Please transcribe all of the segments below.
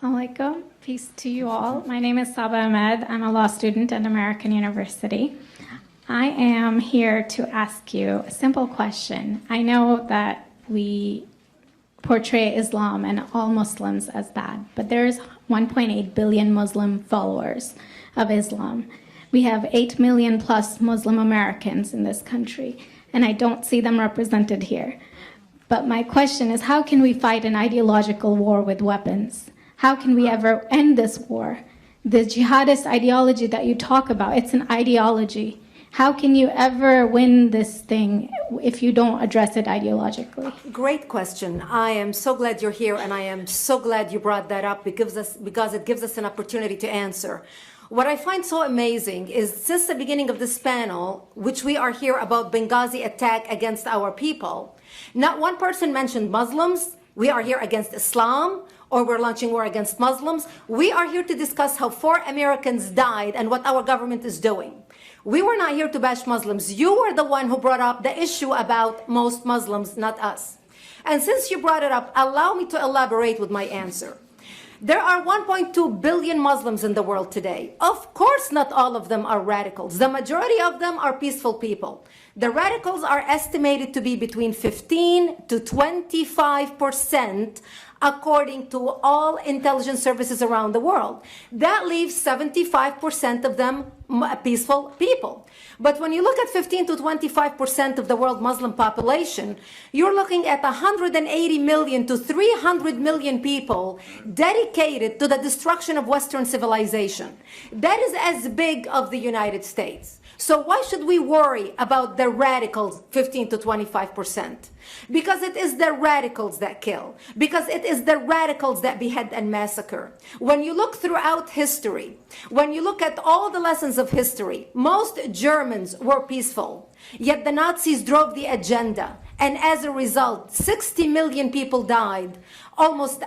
Assalamu alaikum. Peace to you all. My name is Saba Ahmed. I'm a law student at American University. I am here to ask you a simple question. I know that we portray Islam and all Muslims as bad, but there's 1.8 billion Muslim followers of Islam. We have 8 million plus Muslim Americans in this country, and I don't see them represented here. But my question is, how can we fight an ideological war with weapons? How can we ever end this war? The jihadist ideology that you talk about, it's an ideology. How can you ever win this thing if you don't address it ideologically? Great question. I am so glad you're here, and I am so glad you brought that up because it gives us an opportunity to answer. What I find so amazing is since the beginning of this panel, which we are here about Benghazi attack against our people, not one person mentioned Muslims. We are here against Islam, or we're launching war against Muslims. We are here to discuss how 4 Americans died and what our government is doing. We were not here to bash Muslims. You were the one who brought up the issue about most Muslims, not us. And since you brought it up, allow me to elaborate with my answer. There are 1.2 billion Muslims in the world today. Of course, not all of them are radicals. The majority of them are peaceful people. The radicals are estimated to be between 15 to 25%, according to all intelligence services around the world. That leaves 75% of them peaceful people. But when you look at 15 to 25% of the world Muslim population, you're looking at 180 million to 300 million people dedicated to the destruction of Western civilization. That is as big of the United States. So why should we worry about the radicals, 15 to 25%? Because it is the radicals that kill. Because it is the radicals that behead and massacre. When you look throughout history, when you look at all the lessons of history, most Germans were peaceful. Yet the Nazis drove the agenda. And as a result, 60 million people died. Almost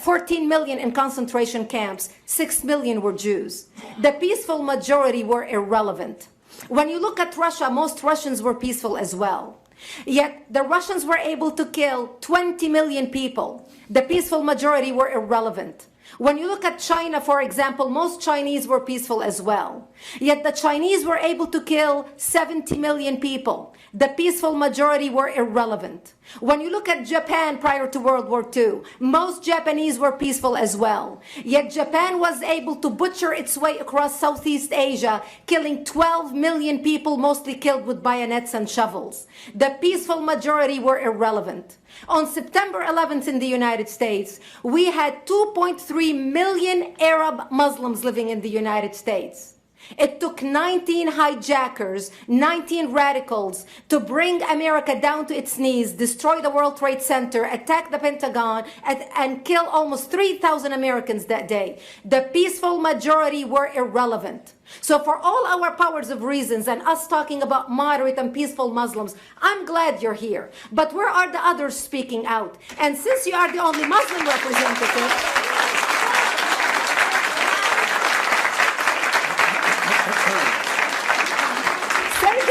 14 million in concentration camps. 6 million were Jews. The peaceful majority were irrelevant. When you look at Russia, most Russians were peaceful as well. Yet the Russians were able to kill 20 million people. The peaceful majority were irrelevant. When you look at China, for example, most Chinese were peaceful as well. Yet the Chinese were able to kill 70 million people. The peaceful majority were irrelevant. When you look at Japan prior to World War II, most Japanese were peaceful as well. Yet Japan was able to butcher its way across Southeast Asia, killing 12 million people, mostly killed with bayonets and shovels. The peaceful majority were irrelevant. On September 11th in the United States, we had 2.3 million Arab Muslims living in the United States. It took 19 hijackers, 19 radicals to bring America down to its knees, destroy the World Trade Center, attack the Pentagon, and kill almost 3,000 Americans that day. The peaceful majority were irrelevant. So for all our powers of reasons and us talking about moderate and peaceful Muslims, I'm glad you're here. But where are the others speaking out? And since you are the only Muslim representative,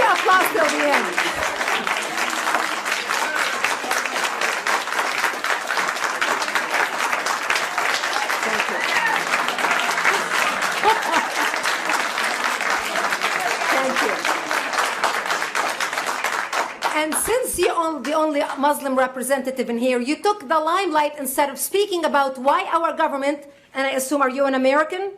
applause till the end. Thank you. Thank you. And since you're the only Muslim representative in here, you took the limelight instead of speaking about why our government, and I assume, are you an American?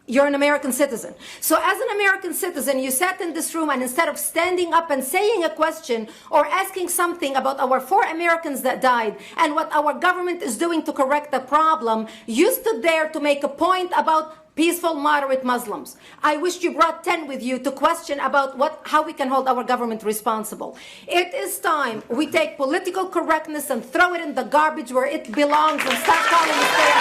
You're an American citizen. So as an American citizen, you sat in this room, and instead of standing up and saying a question or asking something about our 4 Americans that died and what our government is doing to correct the problem, you stood there to make a point about peaceful, moderate Muslims. I wish you brought 10 with you to question about how we can hold our government responsible. It is time we take political correctness and throw it in the garbage where it belongs and stop calling it fair.